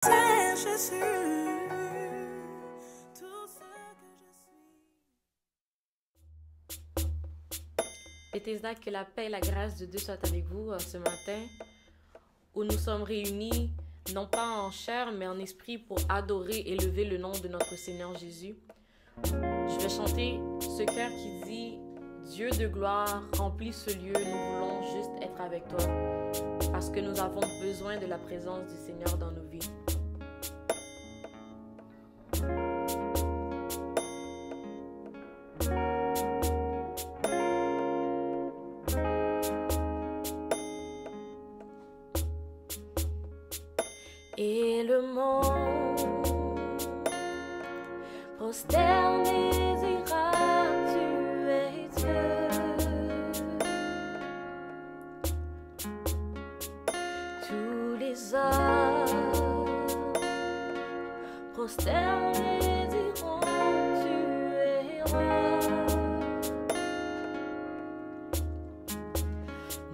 C'est Jésus, tout ce que je suis. Bethesda, que la paix et la grâce de Dieu soient avec vous ce matin, où nous sommes réunis, non pas en chair, mais en esprit, pour adorer et élever le nom de notre Seigneur Jésus. Je vais chanter ce chœur qui dit « Dieu de gloire, remplis ce lieu, nous voulons juste être avec toi, parce que nous avons besoin de la présence du Seigneur dans nos vies. » Et le monde prosterné dira tu es Dieu. Tous les hommes prosternés diront tu es roi.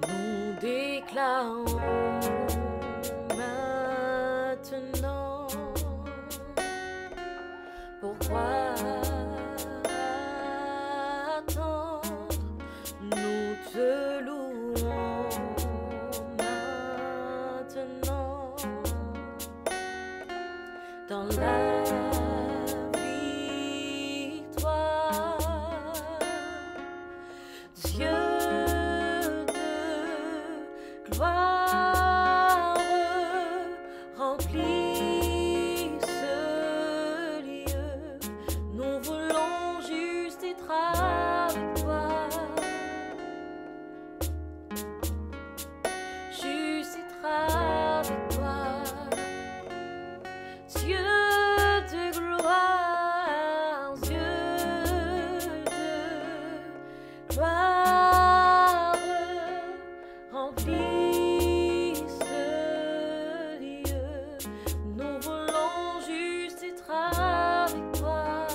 Nous déclarons maintenant, pourquoi attendre? Nous te louons maintenant dans la victoire. Dieu de gloire, remplis ce lieu. Nous voulons juste être avec toi, juste être avec toi. Dieu de gloire, Dieu de gloire, remplis ce lieu. Nous voulons juste être avec toi,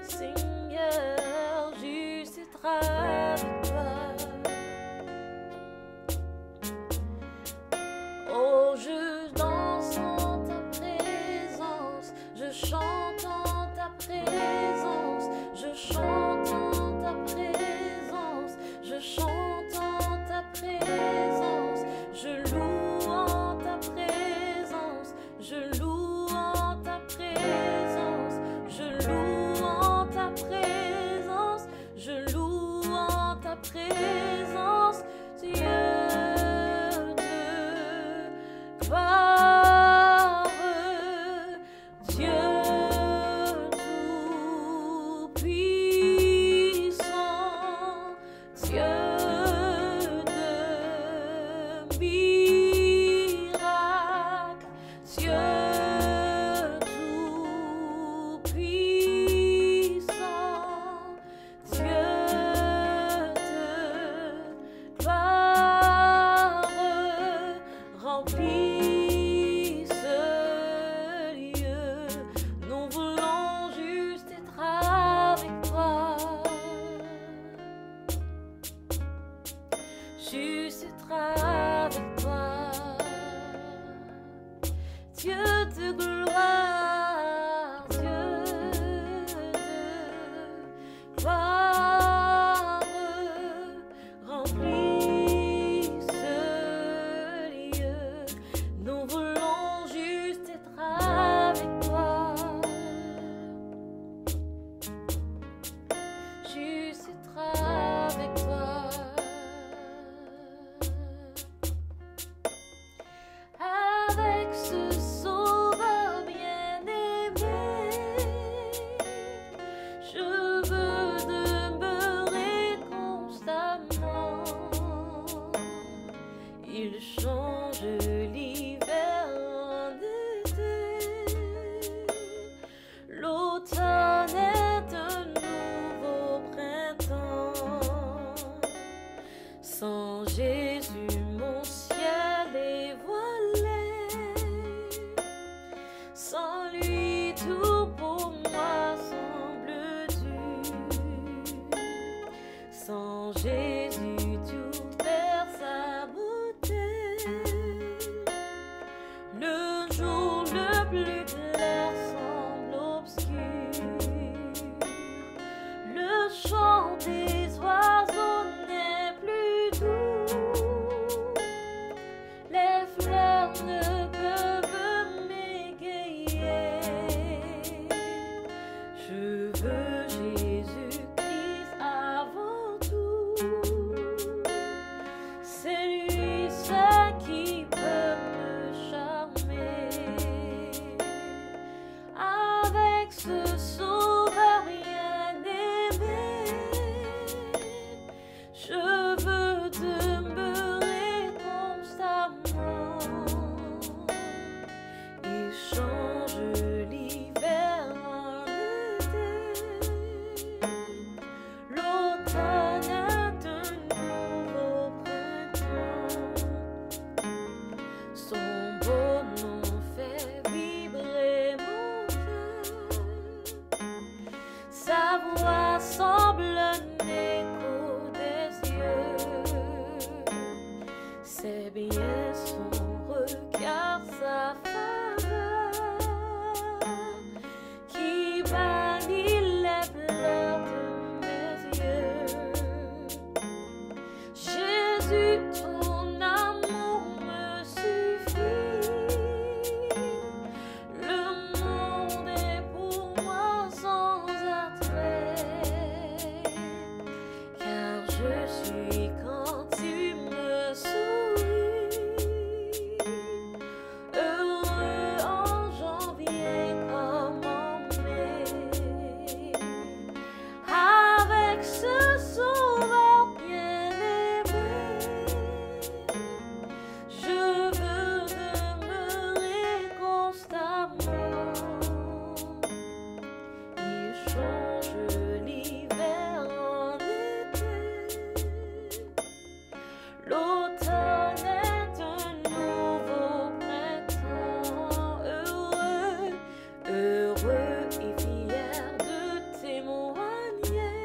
Seigneur, juste être avec toi. Oh, je danse en ta présence, je chante en ta présence, je chante en ta présence, je chante en ta présence, je loue en ta présence, je loue en ta présence, je loue en ta présence, je loue en ta présence, Dieu de gloire, Dieu tout-puissant, Dieu de miracles, Dieu tout-puissant, Dieu de gloire, remplis ce lieu. Nous voulons juste être avec toi, juste être avec toi. Dieu de gloire, Dieu de gloire, remplis ce lieu. Nous voulons juste être avec toi, juste être avec toi. Avec ce sauveur bien-aimé, je veux demeurer constamment. Il change l'hiver en été, l'automne est un nouveau printemps. Sans Jésus, mon ciel est voilé. Le jour le plus clair semble obscur. Le chant des oiseaux n'est plus doux. Les fleurs ne peuvent m'égayer. Je veux Jésus-Christ avant tout. C'est lui seul qui peut me charmer. Avec ce sauveur bien-aimé, je veux demeurer constamment. Il change l'hiver en été. L'automne est un nouveau printemps. Son beau nom fait vibrer mon cœur. Sa voix semble un écho des cieux. C'est bien son regard, sa faveur qui bannit les pleurs de mes yeux. Jésus, ton amour me suffit. Le monde est pour moi sans attrait, car je suis quand tu me souris. Heureux en janvier comme en mai. Avec ce sauveur bien-aimé, je veux demeurer constamment. Il change l'hiver en été. L'automne est un nouveau printemps. Heureux, heureux et fier de témoigner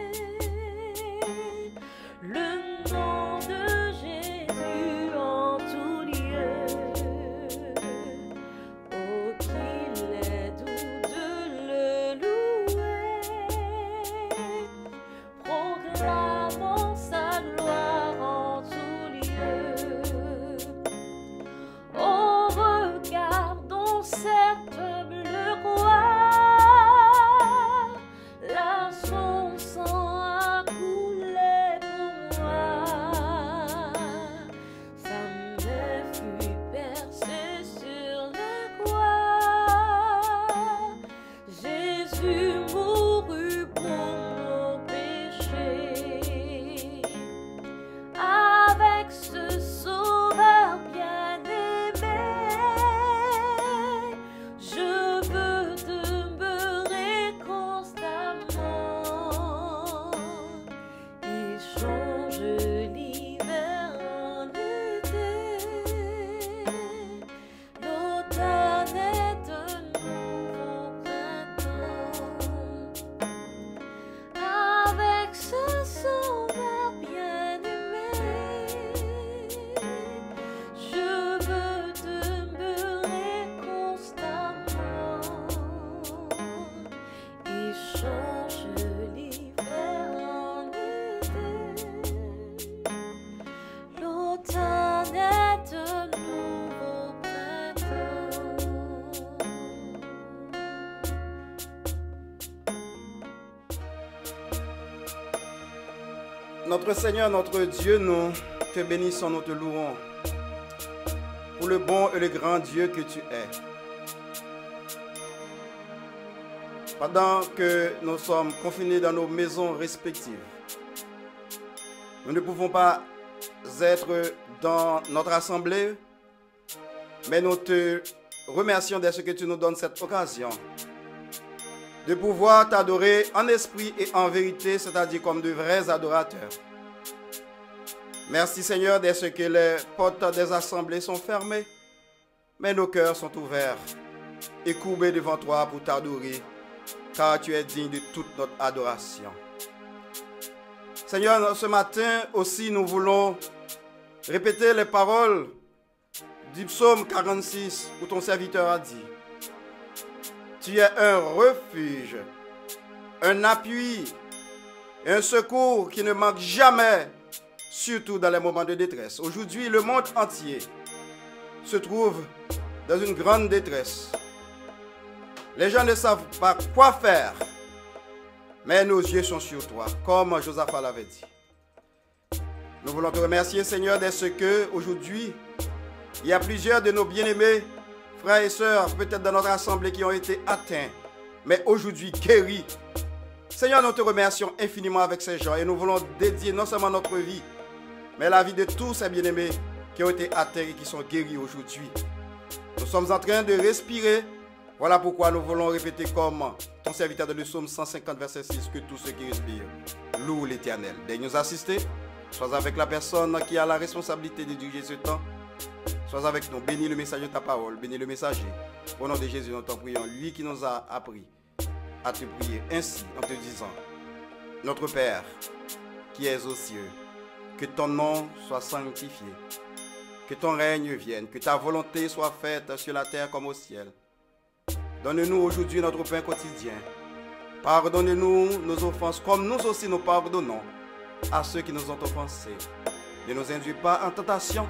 le nom de Jésus en tout lieu. Oh, qu'il est doux de le louer. Proclamons sa gloire en tout lieu. Oh, regardons cette bleue croix. Là, son sang a coulé pour moi. Sa main fut percée sur la croix. Jésus mourut pour nos péchés. Avec ce sauveur bien-aimé, je veux demeurer constamment. Il change l'hiver en été. L'automne est un nouveau printemps. Avec ce sauveur bien-aimé, je veux demeurer constamment. Il change l'hiver en été. L'automne est un nouveau printemps. Notre Seigneur, notre Dieu, nous te bénissons, nous te louons pour le bon et le grand Dieu que tu es. Pendant que nous sommes confinés dans nos maisons respectives, nous ne pouvons pas être dans notre assemblée, mais nous te remercions de ce que tu nous donnes cette occasion de pouvoir t'adorer en esprit et en vérité, c'est-à-dire comme de vrais adorateurs. Merci Seigneur de ce que les portes des assemblées sont fermées, mais nos cœurs sont ouverts et courbés devant toi pour t'adorer, car tu es digne de toute notre adoration. Seigneur, ce matin aussi, nous voulons répéter les paroles du psaume 46 où ton serviteur a dit, tu es un refuge, un appui et un secours qui ne manque jamais, surtout dans les moments de détresse. Aujourd'hui, le monde entier se trouve dans une grande détresse. Les gens ne savent pas quoi faire, mais nos yeux sont sur toi, comme Josaphat l'avait dit. Nous voulons te remercier, Seigneur, dès ce que aujourd'hui, il y a plusieurs de nos bien-aimés, frères et sœurs, peut-être dans notre assemblée, qui ont été atteints, mais aujourd'hui guéris. Seigneur, nous te remercions infiniment avec ces gens et nous voulons dédier non seulement notre vie, mais la vie de tous ces bien-aimés qui ont été atteints et qui sont guéris aujourd'hui. Nous sommes en train de respirer. Voilà pourquoi nous voulons répéter comme ton serviteur de le psaume 150, verset 6, que tous ceux qui respirent louent l'Éternel. Daigne nous assister. Sois avec la personne qui a la responsabilité de diriger ce temps. Sois avec nous. Bénis le message de ta parole. Bénis le messager. Au nom de Jésus, nous t'en prions. Lui qui nous a appris à te prier ainsi en te disant, notre Père qui es aux cieux, que ton nom soit sanctifié, que ton règne vienne, que ta volonté soit faite sur la terre comme au ciel. Donne-nous aujourd'hui notre pain quotidien. Pardonne-nous nos offenses comme nous aussi nous pardonnons à ceux qui nous ont offensés. Ne nous induis pas en tentation,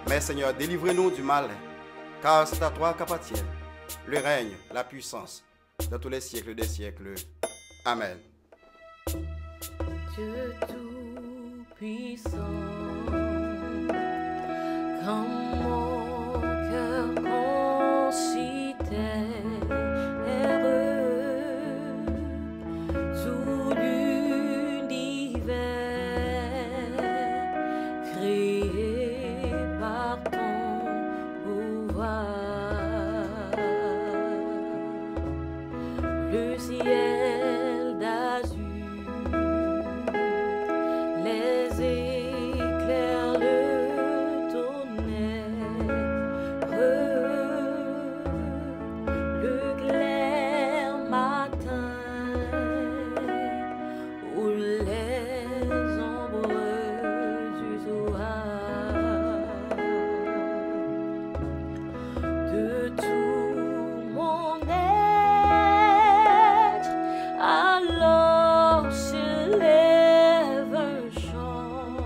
mais Seigneur, délivre-nous du mal, car c'est à toi qu'appartiennent le règne, la puissance, dans tous les siècles des siècles. Amen. Dieu tout-puissant, comme mon cœur considère tout l'univers créé par ton pouvoir. Le ciel d'azur, les éclairs, le tonnerre, le clair matin, ou les ombres du soir, de tout mon être, alors s'élève un chant.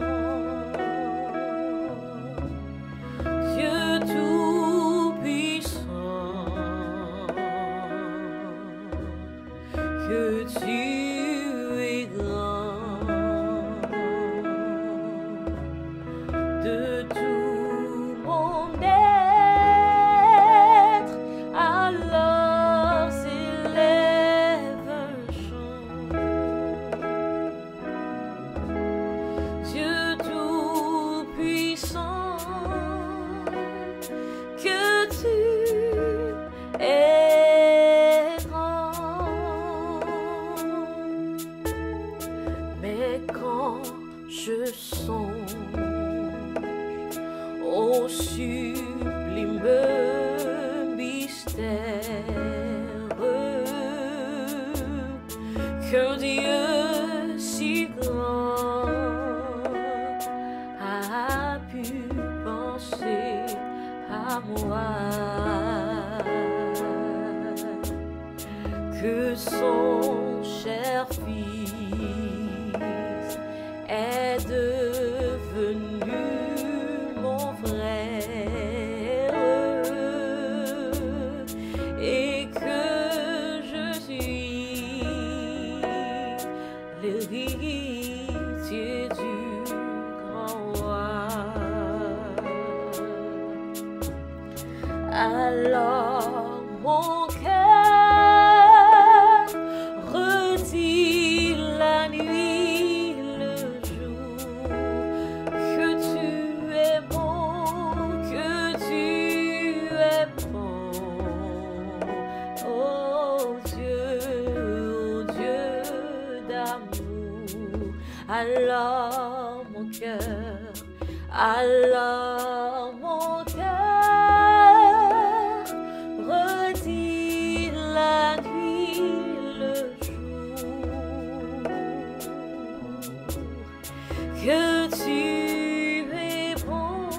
Dieu tout-puissant, que tu es grand, de tout mon être, alors s'élève un chant. Dieu tout-puissant, que tu es grand. Mais quand je songe au sublime mystère qu'un Dieu si grand a pu penser à moi, que son cher fils est devenu mon frère et que je suis l'héritier du grand roi. Alors mon cœur redit la nuit, le jour, que tu es bon, que tu es bon. Oh Dieu d'amour. Alors mon cœur, alors mon cœur redit la nuit, le jour, que tu es bon.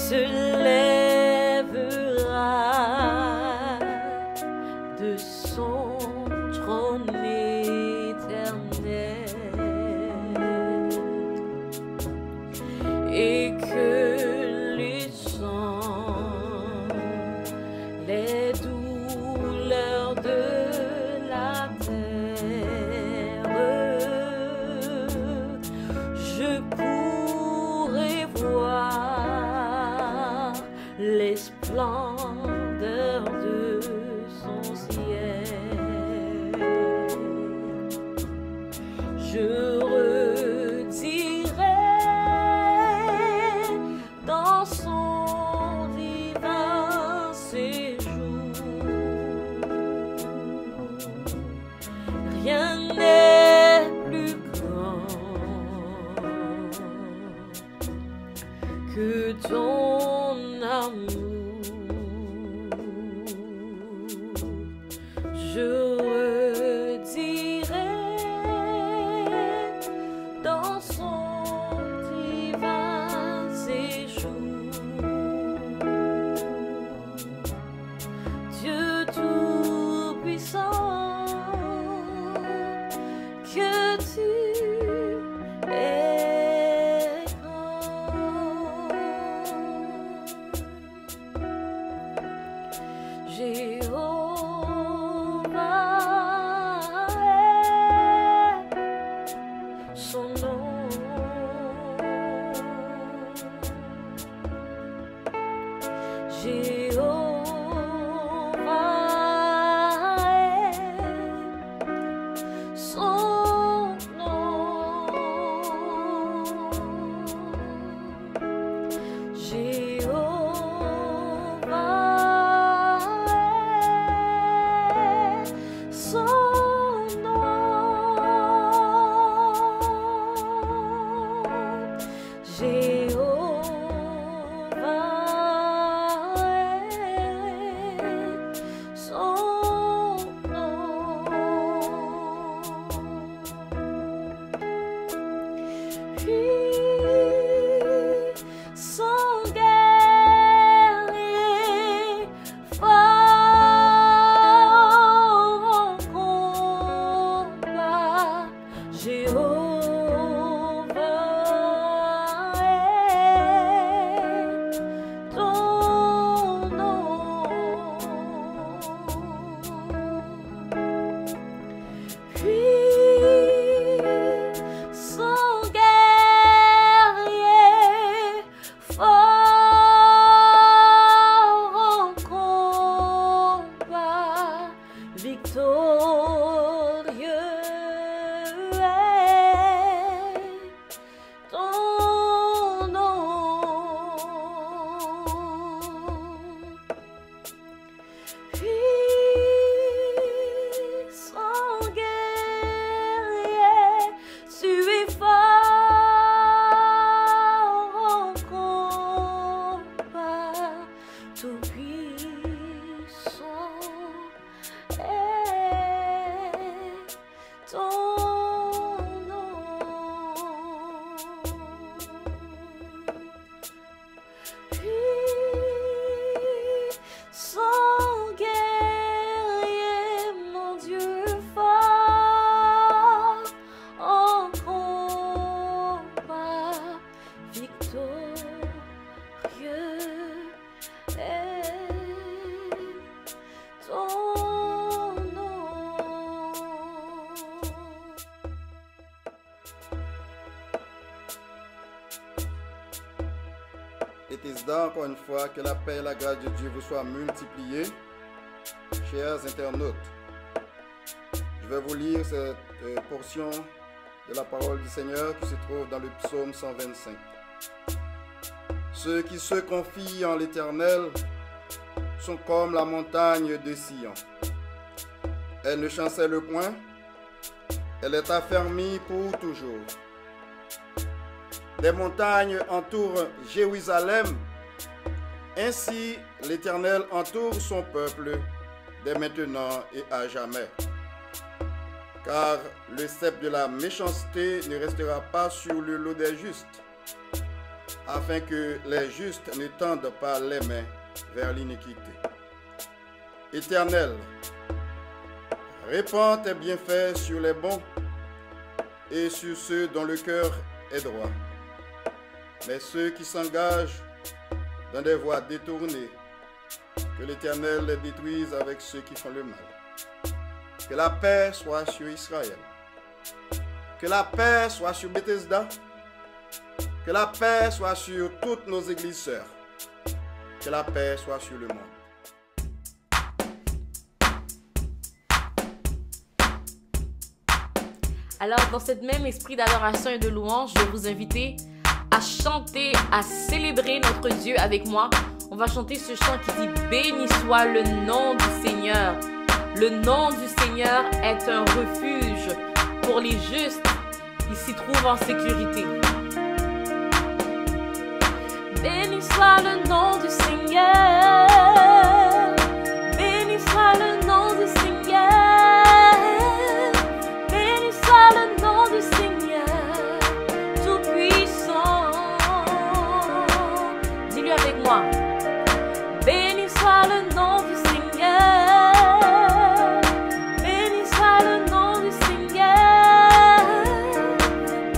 se lèvera de son trône éternel et que les sang, les douleurs de la terre, je pourrai voir les splendeurs de son ciel. Je redirai dans son divin séjour. Rien n'est plus grand que ton amour. Je redirai dans son divin séjour. Dieu Tout-Puissant, que tu es grand. Jéhovah est son nom. Jéhovah est son nom. Jéhovah est son nom. Jéhovah est son nom. Puissant guerrier, fort en combat, Jéhovah est ton nom. Puissant guerrier, fort en combat, victorieux est ton nom. Puissant guerrier, tu es fort en combat, tout puissant est ton nom. Puissant guerrier, mon Dieu fort en combat, victorieux est ton nom. Et Isda, encore une fois, que la paix et la grâce de Dieu vous soient multipliées, chers internautes. Je vais vous lire cette portion de la parole du Seigneur qui se trouve dans le psaume 125. Ceux qui se confient en l'Éternel sont comme la montagne de Sion. Elle ne chancelle point, elle est affermie pour toujours. Des montagnes entourent Jérusalem, ainsi l'Éternel entoure son peuple dès maintenant et à jamais. Car le sceptre de la méchanceté ne restera pas sur le lot des justes. afin que les justes ne tendent pas les mains vers l'iniquité. Éternel, répands tes bienfaits sur les bons et sur ceux dont le cœur est droit. Mais ceux qui s'engagent dans des voies détournées, que l'Éternel les détruise avec ceux qui font le mal. Que la paix soit sur Israël. Que la paix soit sur Bethesda. Que la paix soit sur toutes nos églises sœurs. Que la paix soit sur le monde. Alors, dans ce même esprit d'adoration et de louange, je vais vous inviter à chanter, à célébrer notre Dieu avec moi. On va chanter ce chant qui dit « Béni soit le nom du Seigneur ». Le nom du Seigneur est un refuge pour les justes. Ils s'y trouvent en sécurité. Béni soit le nom du Seigneur. Béni soit le nom du Seigneur. Béni soit le nom du Seigneur, tout-puissant. Dis-lui avec moi. Béni soit le nom du Seigneur. Béni soit le nom du Seigneur.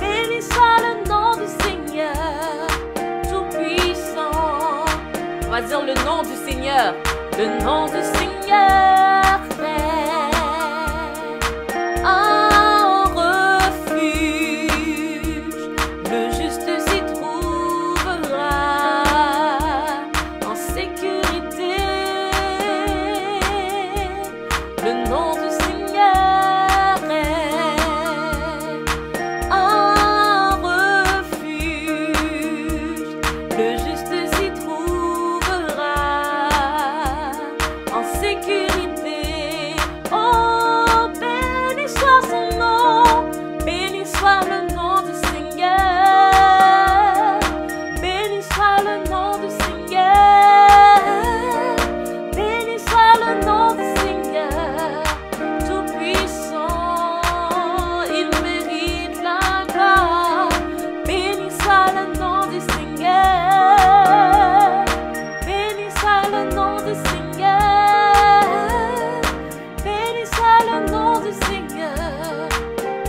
Béni soit le nom du Seigneur, tout-puissant. On va dire le nom du Seigneur. Le nom du Seigneur est un refuge. Le juste s'y trouvera en sécurité. Le nom du Seigneur est un refuge. Le juste s'y trouvera en sécurité. Oh, béni soit son nom. Béni soit le nom du Seigneur. Béni soit le nom du Seigneur. Béni soit le nom du Seigneur, tout-puissant. Il mérite la gloire. Béni soit le nom du Seigneur. Béni soit le nom du Seigneur. Béni soit le nom du Seigneur,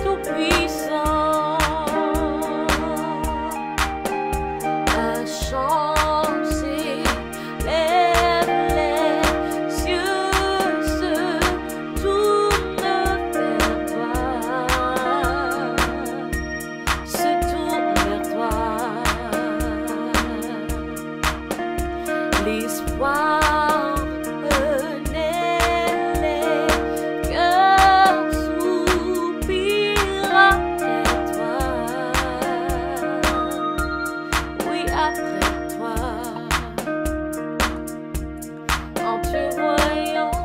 tout-puissant. À chanter, lève les yeux, se tourne vers toi. Se tourne vers toi. L'espoir renaît, les cœurs soupirent après toi. Oui, après toi. En te voyant,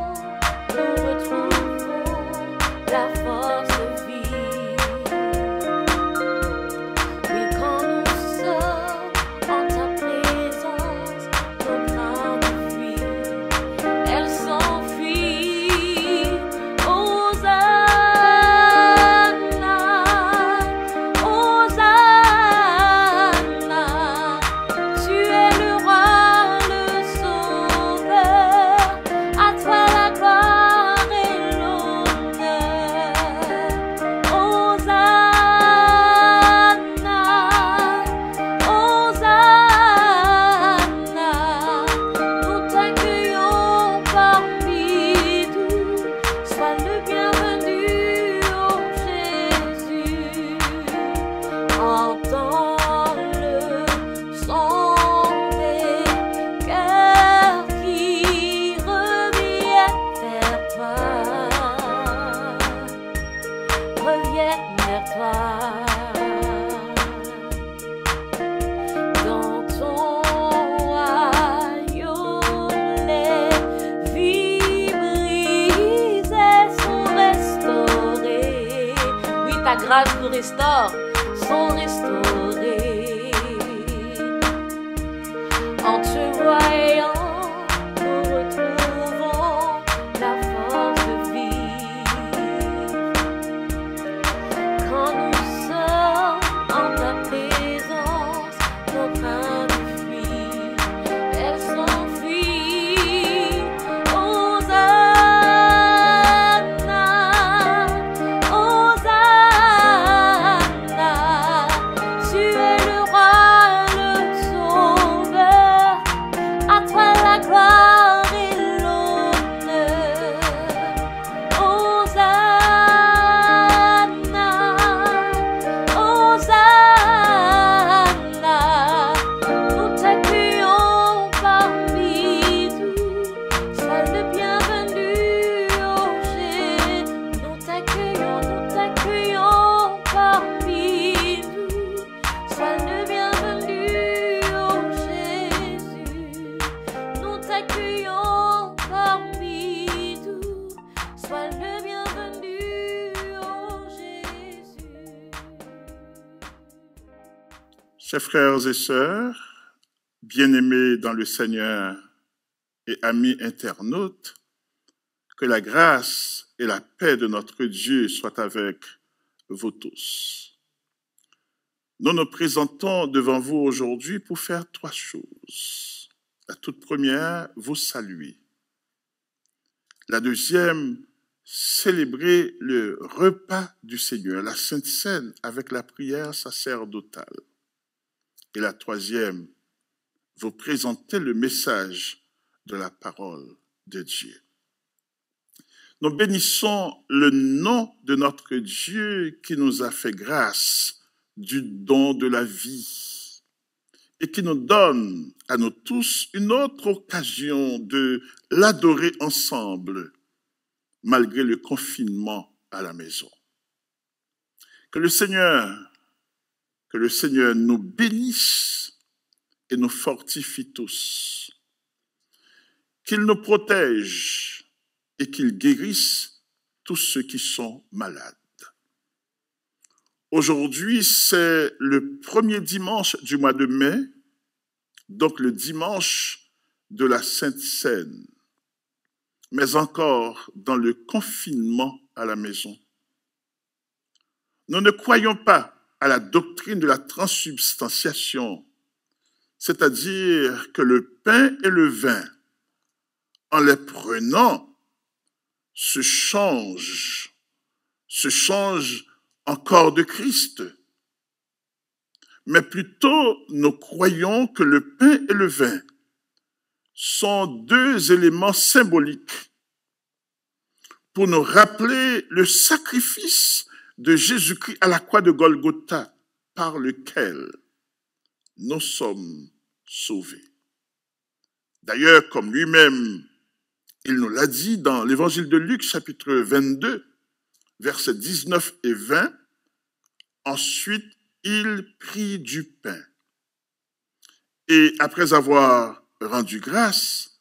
nous retrouvons la force de vie. Oui, quand nous sommes en ta présence, nos craintes fuient, elles s'enfuient. Hosanna, Hosanna, tu es le roi, le sauveur, à toi la gloire et l'honneur. Hosanna, Hosanna, nous t'accueillons parmi nous. Sois le bienvenu, ô Jésus. Entends le son des cœurs qui reviennent vers toi. Reviennent vers toi. Dans ton royaume, les vies brisées sont restaurées. Oui, ta grâce nous restaure, sont restaurées. En te voyant, nous retrouvons la force de vivre. Quand nous sommes en ta présence, nos craintes Chers frères et sœurs, bien-aimés dans le Seigneur et amis internautes, que la grâce et la paix de notre Dieu soient avec vous tous. Nous nous présentons devant vous aujourd'hui pour faire 3 choses. La toute première, vous saluer. La deuxième, célébrer le repas du Seigneur, la Sainte Seine, avec la prière sacerdotale. Et la troisième, vous présenter le message de la parole de Dieu. Nous bénissons le nom de notre Dieu qui nous a fait grâce du don de la vie et qui nous donne à nous tous une autre occasion de l'adorer ensemble malgré le confinement à la maison. Que le Seigneur nous bénisse et nous fortifie tous. Qu'il nous protège et qu'il guérisse tous ceux qui sont malades. Aujourd'hui, c'est le premier dimanche du mois de mai, donc le dimanche de la Sainte Seine, mais encore dans le confinement à la maison. Nous ne croyons pas à la doctrine de la transsubstantiation, c'est-à-dire que le pain et le vin, en les prenant, se changent en corps de Christ. Mais plutôt, nous croyons que le pain et le vin sont 2 éléments symboliques pour nous rappeler le sacrifice de Jésus-Christ à la croix de Golgotha, par lequel nous sommes sauvés. D'ailleurs, comme lui-même, il nous l'a dit dans l'évangile de Luc, chapitre 22, versets 19 et 20. Ensuite, il prit du pain. Et après avoir rendu grâce,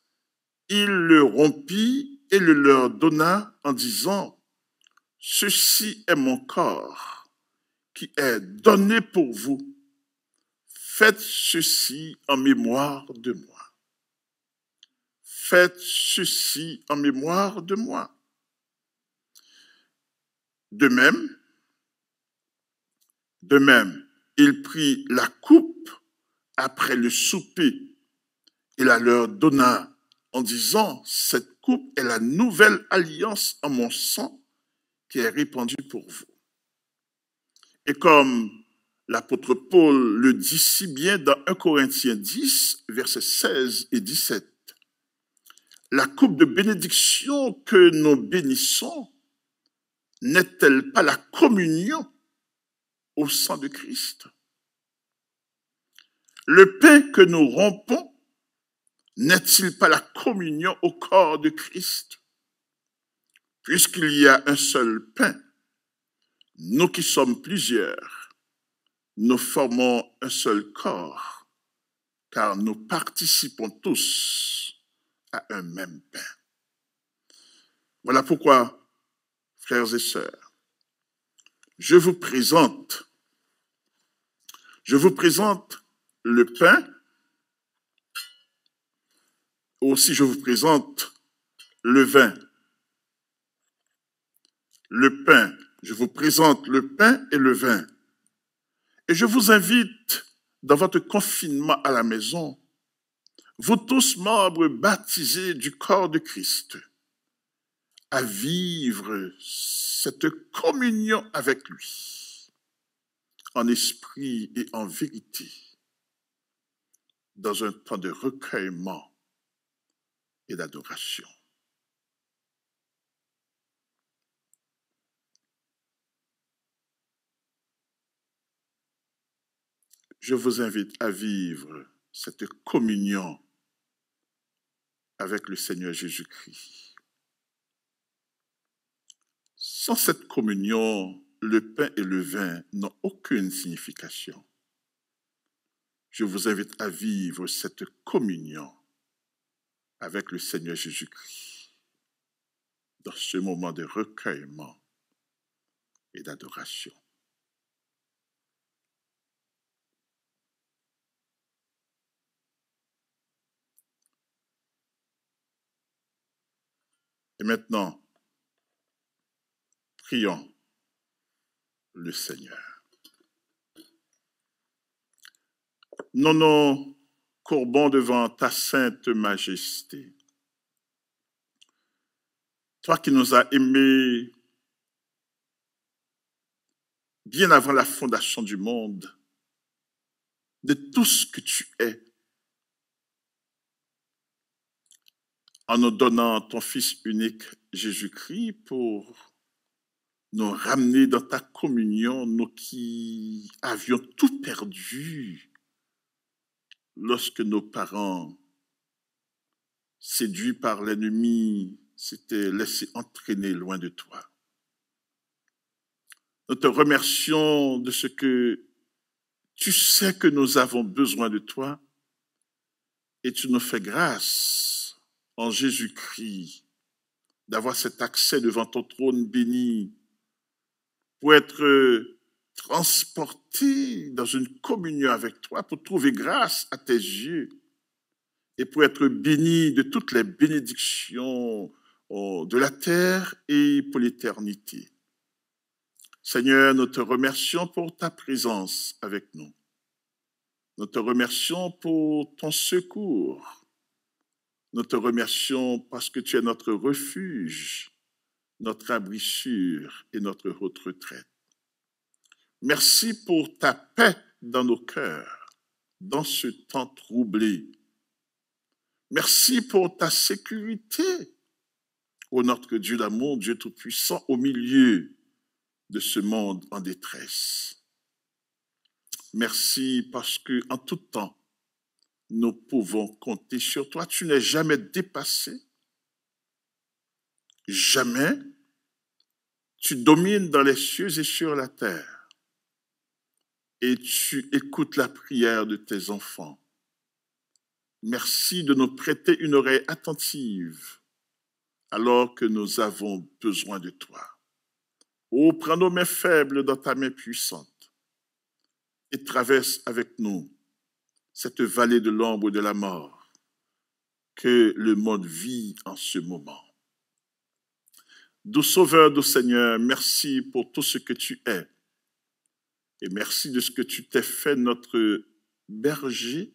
il le rompit et le leur donna en disant, « Ceci est mon corps qui est donné pour vous. Faites ceci en mémoire de moi. » Faites ceci en mémoire de moi. De même, il prit la coupe après le souper et la leur donna en disant, « Cette coupe est la nouvelle alliance en mon sang qui est répandue pour vous. » Et comme l'apôtre Paul le dit si bien dans 1 Corinthiens 10, versets 16 et 17, la coupe de bénédiction que nous bénissons n'est-elle pas la communion au sang de Christ? Le pain que nous rompons n'est-il pas la communion au corps de Christ? Puisqu'il y a un seul pain, nous qui sommes plusieurs, nous formons un seul corps, car nous participons tous à un même pain. Voilà pourquoi, frères et sœurs, je vous présente le pain, aussi je vous présente le vin. Je vous présente le pain et le vin. Et je vous invite, dans votre confinement à la maison, vous tous membres baptisés du corps de Christ, à vivre cette communion avec lui, en esprit et en vérité, dans un temps de recueillement et d'adoration. Je vous invite à vivre cette communion avec le Seigneur Jésus-Christ. Sans cette communion, le pain et le vin n'ont aucune signification. Je vous invite à vivre cette communion avec le Seigneur Jésus-Christ dans ce moment de recueillement et d'adoration. Et maintenant, prions le Seigneur. Nous nous courbons devant ta sainte majesté. Toi qui nous as aimés bien avant la fondation du monde, de tout ce que tu es, en nous donnant ton Fils unique, Jésus-Christ, pour nous ramener dans ta communion, nous qui avions tout perdu lorsque nos parents, séduits par l'ennemi, s'étaient laissés entraîner loin de toi. Nous te remercions de ce que tu sais que nous avons besoin de toi et tu nous fais grâce en Jésus-Christ d'avoir cet accès devant ton trône béni pour être transporté dans une communion avec toi, pour trouver grâce à tes yeux et pour être béni de toutes les bénédictions de la terre et pour l'éternité. Seigneur, nous te remercions pour ta présence avec nous. Nous te remercions pour ton secours. Nous te remercions parce que tu es notre refuge, notre abri sûr et notre haute retraite. Merci pour ta paix dans nos cœurs, dans ce temps troublé. Merci pour ta sécurité, ô notre Dieu d'amour, Dieu Tout-Puissant, au milieu de ce monde en détresse. Merci parce que en tout temps, nous pouvons compter sur toi. Tu n'es jamais dépassé. Jamais. Tu domines dans les cieux et sur la terre. Et tu écoutes la prière de tes enfants. Merci de nous prêter une oreille attentive alors que nous avons besoin de toi. Oh, prends nos mains faibles dans ta main puissante et traverse avec nous cette vallée de l'ombre de la mort que le monde vit en ce moment. Doux Sauveur, doux Seigneur, merci pour tout ce que tu es et merci de ce que tu t'es fait notre berger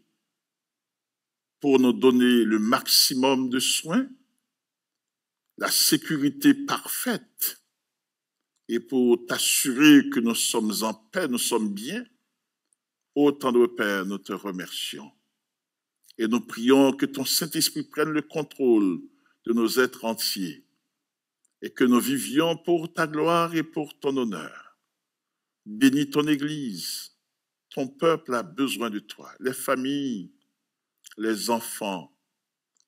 pour nous donner le maximum de soins, la sécurité parfaite et pour t'assurer que nous sommes en paix, nous sommes bien. Ô tendre Père, nous te remercions. Et nous prions que ton Saint-Esprit prenne le contrôle de nos êtres entiers et que nous vivions pour ta gloire et pour ton honneur. Bénis ton Église. Ton peuple a besoin de toi. Les familles, les enfants,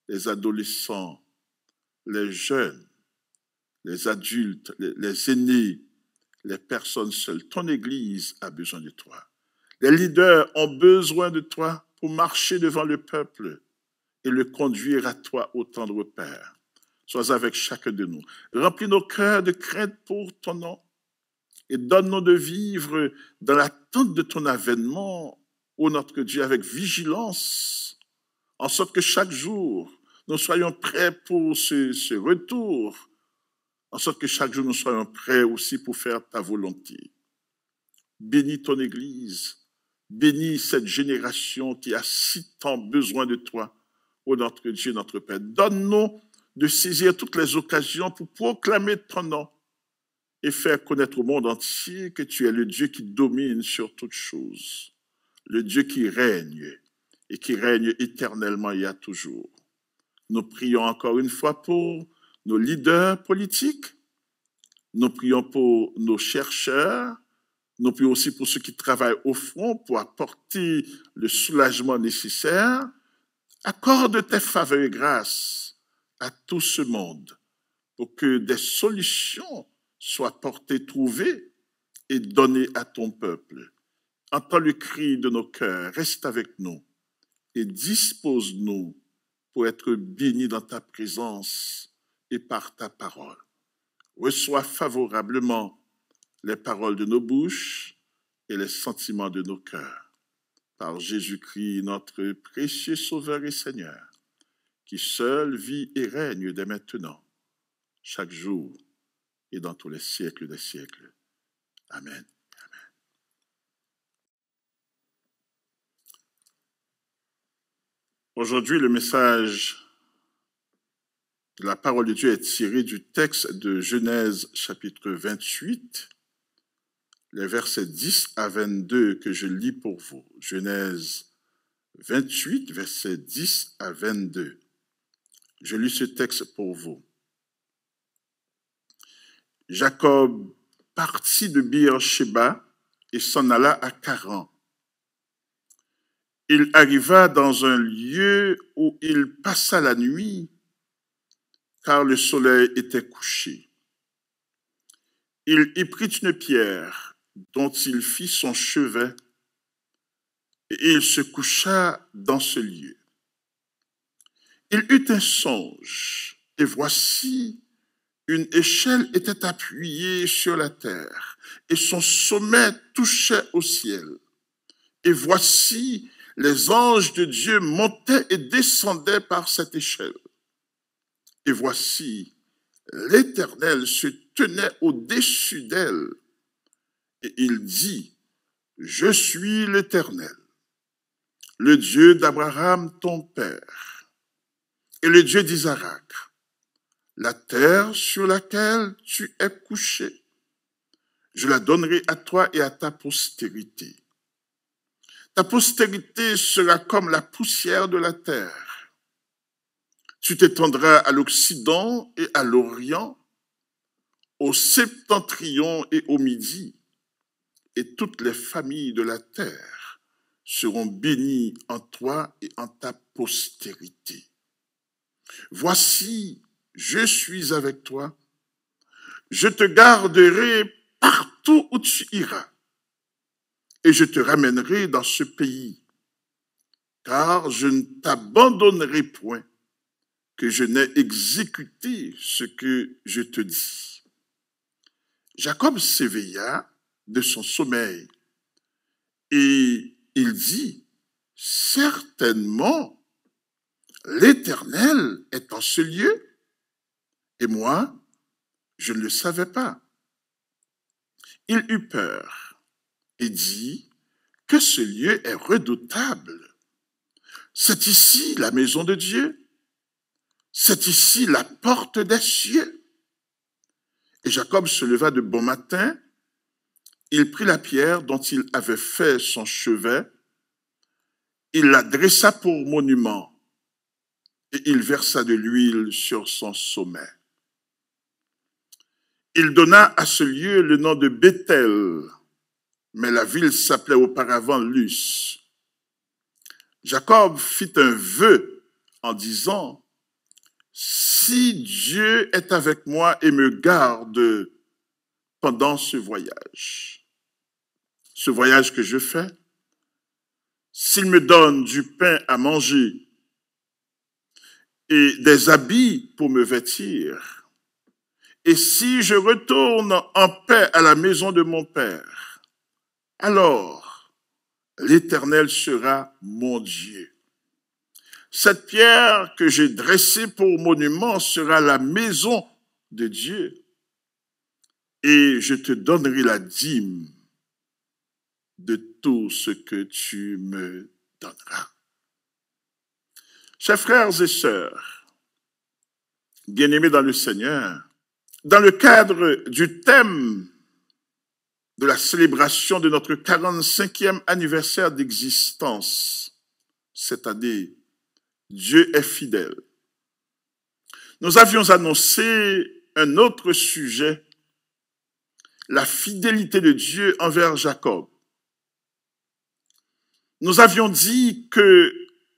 les adolescents, les jeunes, les adultes, les aînés, les personnes seules. Ton Église a besoin de toi. Les leaders ont besoin de toi pour marcher devant le peuple et le conduire à toi, ô tendre Père. Sois avec chacun de nous. Remplis nos cœurs de crainte pour ton nom et donne-nous de vivre dans l'attente de ton avènement, ô notre Dieu, avec vigilance, en sorte que chaque jour, nous soyons prêts pour ce retour, en sorte que chaque jour, nous soyons prêts aussi pour faire ta volonté. Bénis ton Église. Bénis cette génération qui a si tant besoin de toi, ô notre Dieu, notre Père. Donne-nous de saisir toutes les occasions pour proclamer ton nom et faire connaître au monde entier que tu es le Dieu qui domine sur toutes choses, le Dieu qui règne et qui règne éternellement et à toujours. Nous prions encore une fois pour nos leaders politiques, nous prions pour nos chercheurs, nous prions aussi pour ceux qui travaillent au front pour apporter le soulagement nécessaire. Accorde tes faveurs et grâces à tout ce monde pour que des solutions soient portées, trouvées et données à ton peuple. Entends le cri de nos cœurs, reste avec nous et dispose-nous pour être bénis dans ta présence et par ta parole. Reçois favorablement les paroles de nos bouches et les sentiments de nos cœurs. Par Jésus-Christ, notre précieux Sauveur et Seigneur, qui seul vit et règne dès maintenant, chaque jour et dans tous les siècles des siècles. Amen. Aujourd'hui, le message de la parole de Dieu est tiré du texte de Genèse chapitre 28, les versets 10 à 22 que je lis pour vous. Genèse 28, versets 10 à 22. Je lis ce texte pour vous. Jacob partit de Beer-Sheba et s'en alla à Charan. Il arriva dans un lieu où il passa la nuit, car le soleil était couché. Il y prit une pierre dont il fit son chevet, et il se coucha dans ce lieu. Il eut un songe, et voici, une échelle était appuyée sur la terre, et son sommet touchait au ciel. Et voici, les anges de Dieu montaient et descendaient par cette échelle. Et voici, l'Éternel se tenait au-dessus d'elle. Et il dit, « Je suis l'Éternel, le Dieu d'Abraham ton père, et le Dieu d'Isaac, la terre sur laquelle tu es couché. Je la donnerai à toi et à ta postérité. Ta postérité sera comme la poussière de la terre. Tu t'étendras à l'Occident et à l'Orient, au septentrion et au midi, et toutes les familles de la terre seront bénies en toi et en ta postérité. Voici, je suis avec toi, je te garderai partout où tu iras, et je te ramènerai dans ce pays, car je ne t'abandonnerai point, que je n'ai exécuté ce que je te dis. Jacob s'éveilla de son sommeil, et il dit, certainement, l'Éternel est en ce lieu, et moi, je ne le savais pas. Il eut peur et dit que ce lieu est redoutable. C'est ici la maison de Dieu. C'est ici la porte des cieux. Et Jacob se leva de bon matin. Il prit la pierre dont il avait fait son chevet. Il la dressa pour monument. Et il versa de l'huile sur son sommet. Il donna à ce lieu le nom de Béthel, mais la ville s'appelait auparavant Luz. Jacob fit un vœu en disant, « Si Dieu est avec moi et me garde pendant ce voyage que je fais, s'il me donne du pain à manger et des habits pour me vêtir, et si je retourne en paix à la maison de mon père, alors l'Éternel sera mon Dieu. Cette pierre que j'ai dressée pour monument sera la maison de Dieu, et je te donnerai la dîme de tout ce que tu me donneras. » Chers frères et sœurs, bien-aimés dans le Seigneur, dans le cadre du thème de la célébration de notre 45e anniversaire d'existence cette année, Dieu est fidèle. Nous avions annoncé un autre sujet, la fidélité de Dieu envers Jacob. Nous avions dit que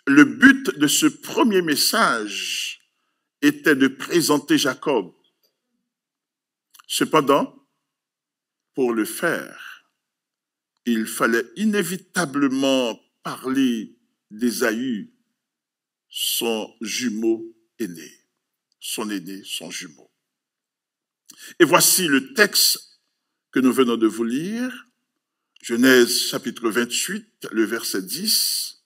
le but de ce premier message était de présenter Jacob. Cependant, pour le faire, il fallait inévitablement parler d'Ésaü, son jumeau aîné, son jumeau. Et voici le texte que nous venons de vous lire, Genèse chapitre 28, le verset 10.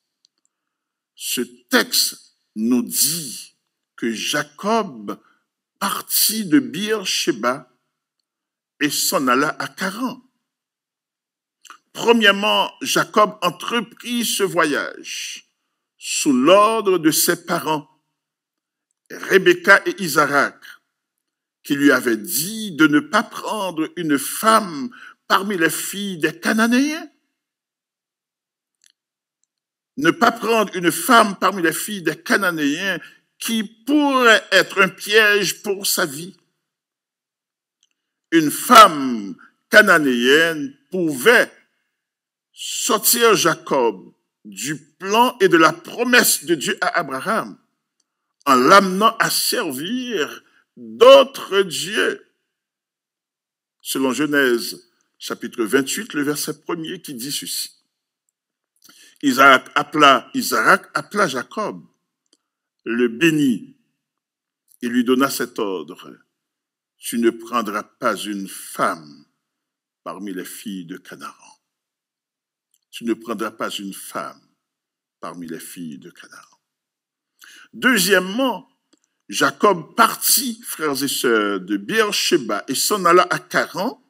Ce texte nous dit que Jacob partit de Bir-Sheba et s'en alla à Charan. Premièrement, Jacob entreprit ce voyage sous l'ordre de ses parents, Rebecca et Isaac, qui lui avaient dit de ne pas prendre une femme parmi les filles des Cananéens. Ne pas prendre une femme parmi les filles des Cananéens qui pourrait être un piège pour sa vie. Une femme cananéenne pouvait sortir Jacob du plan et de la promesse de Dieu à Abraham en l'amenant à servir d'autres dieux. Selon Genèse, chapitre 28, le verset 1er qui dit ceci. Isaac appela Jacob, le bénit et lui donna cet ordre. Tu ne prendras pas une femme parmi les filles de Canaan. Tu ne prendras pas une femme parmi les filles de Canaan. Deuxièmement, Jacob partit, frères et sœurs, de Bir-Sheba et s'en alla à Charan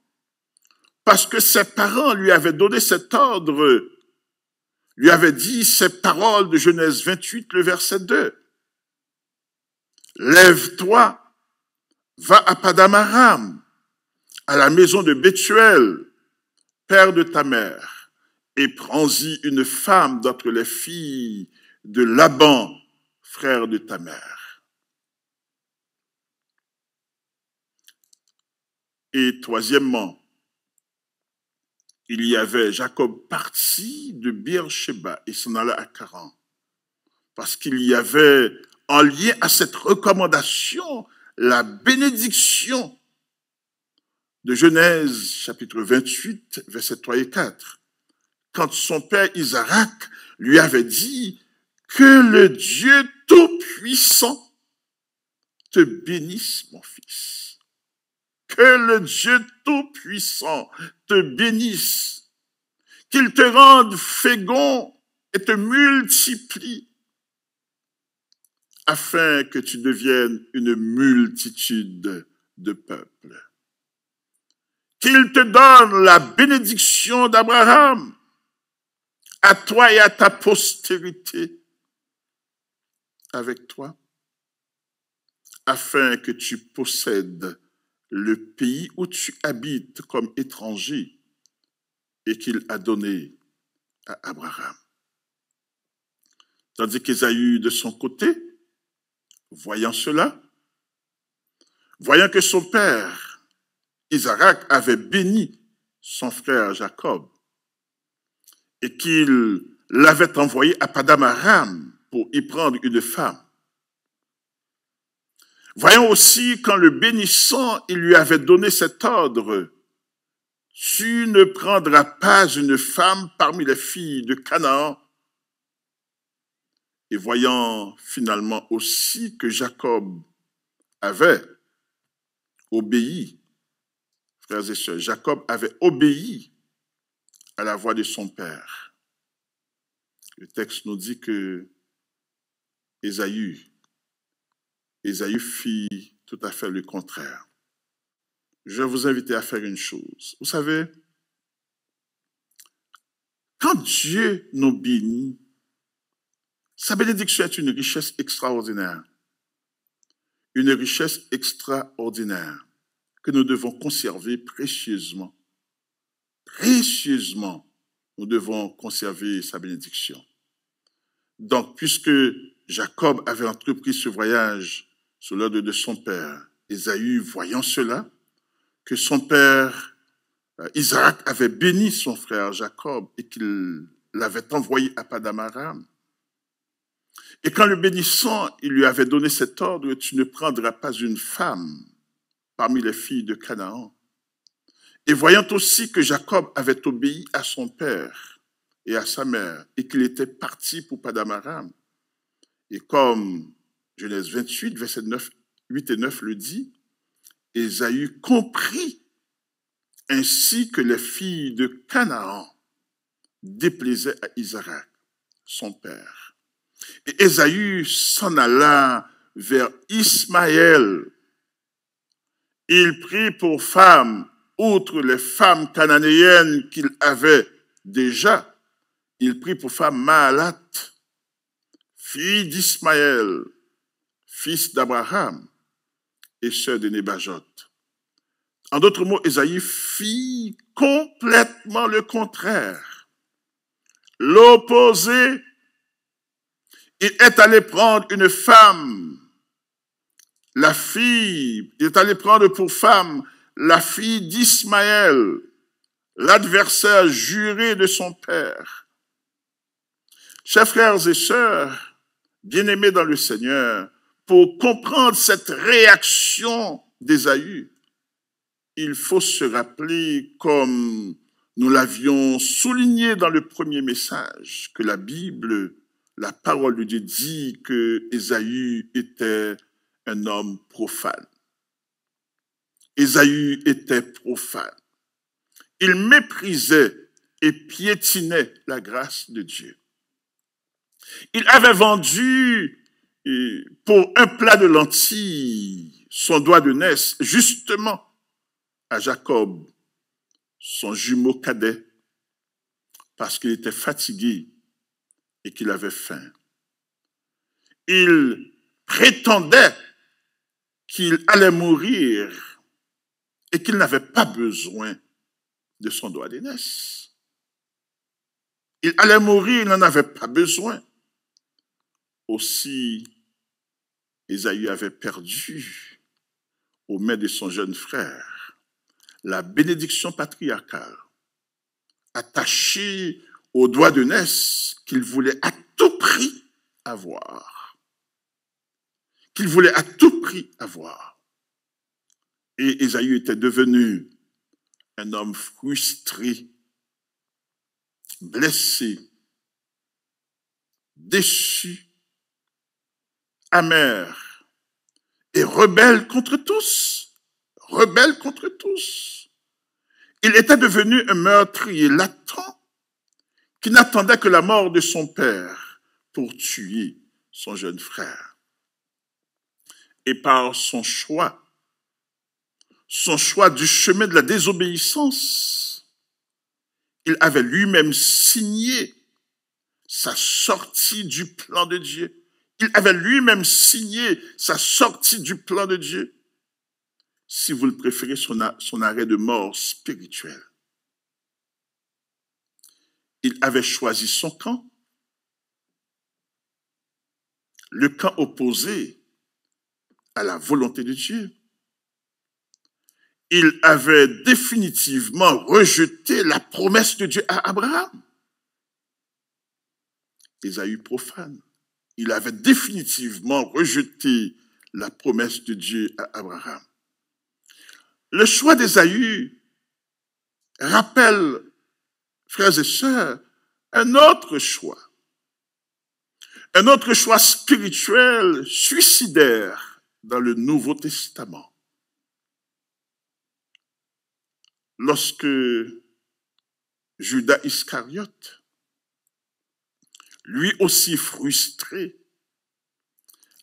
parce que ses parents lui avaient donné cet ordre, lui avaient dit ces paroles de Genèse 28, le verset 2. Lève-toi, va à Padam-Aram, à la maison de Bethuel, père de ta mère, et prends-y une femme d'entre les filles de Laban, frère de ta mère. Et troisièmement, il y avait Jacob parti de Bir-Sheba et s'en alla à Charan, parce qu'il y avait en lien à cette recommandation la bénédiction de Genèse chapitre 28, versets 3 et 4, quand son père Isaac lui avait dit que le Dieu Tout-Puissant te bénisse, mon fils. Que le Dieu Tout-Puissant te bénisse, qu'il te rende fécond et te multiplie, afin que tu deviennes une multitude de peuples. Qu'il te donne la bénédiction d'Abraham, à toi et à ta postérité, avec toi, afin que tu possèdes le pays où tu habites comme étranger et qu'il a donné à Abraham. Tandis qu'Ésaü, de son côté, voyant cela, voyant que son père, Isaac, avait béni son frère Jacob et qu'il l'avait envoyé à Padam-Aram pour y prendre une femme. Voyons aussi qu'en le bénissant, il lui avait donné cet ordre. Tu ne prendras pas une femme parmi les filles de Canaan. Et voyant finalement aussi que Jacob avait obéi, frères et sœurs, Jacob avait obéi à la voix de son père. Le texte nous dit que Ésaü fit tout à fait le contraire. Je vais vous inviter à faire une chose. Vous savez, quand Dieu nous bénit, sa bénédiction est une richesse extraordinaire. Une richesse extraordinaire que nous devons conserver précieusement. Précieusement, nous devons conserver sa bénédiction. Donc, puisque Jacob avait entrepris ce voyage sous l'ordre de son père, Ésaü, voyant cela, que son père Isaac avait béni son frère Jacob et qu'il l'avait envoyé à Padam-Aram. Et quand le bénissant, il lui avait donné cet ordre, tu ne prendras pas une femme parmi les filles de Canaan. Et voyant aussi que Jacob avait obéi à son père et à sa mère et qu'il était parti pour Padam-Aram, et comme Genèse 28, versets 8 et 9 le dit, Ésaü comprit ainsi que les filles de Canaan déplaisaient à Isaac, son père. Et Ésaü s'en alla vers Ismaël, Il prit pour femme, outre les femmes cananéennes qu'il avait déjà, il prit pour femme Mahalat, fille d'Ismaël, fils d'Abraham et sœur de Nébajot. En d'autres mots, Ésaïe fit complètement le contraire, l'opposé. Il est allé prendre une femme, la fille, il est allé prendre pour femme la fille d'Ismaël, l'adversaire juré de son père. Chers frères et sœurs, bien-aimés dans le Seigneur, pour comprendre cette réaction d'Ésaü, il faut se rappeler, comme nous l'avions souligné dans le premier message, que la Bible, la parole de Dieu dit que Ésaü était un homme profane. Ésaü était profane. Il méprisait et piétinait la grâce de Dieu. Il avait vendu pour un plat de lentilles son doigt de Ness, justement à Jacob, son jumeau cadet, parce qu'il était fatigué et qu'il avait faim. Il prétendait qu'il allait mourir et qu'il n'avait pas besoin de son doigt d'aînesse. Il allait mourir, il n'en avait pas besoin. Aussi, Ésaü avait perdu aux mains de son jeune frère la bénédiction patriarcale, attachée au doigt d'aînesse qu'il voulait à tout prix avoir. Qu'il voulait à tout prix avoir. Et Ésaü était devenu un homme frustré, blessé, déçu, amer et rebelle contre tous. Rebelle contre tous. Il était devenu un meurtrier latent qui n'attendait que la mort de son père pour tuer son jeune frère. Et par son choix du chemin de la désobéissance, il avait lui-même signé sa sortie du plan de Dieu. Il avait lui-même signé sa sortie du plan de Dieu. Si vous le préférez, son arrêt de mort spirituel. Il avait choisi son camp. Le camp opposé à la volonté de Dieu. Il avait définitivement rejeté la promesse de Dieu à Abraham. Ésaü profane. Il avait définitivement rejeté la promesse de Dieu à Abraham. Le choix d'Ésaü rappelle, frères et sœurs, un autre choix spirituel suicidaire dans le Nouveau Testament. Lorsque Judas Iscariote, lui aussi frustré,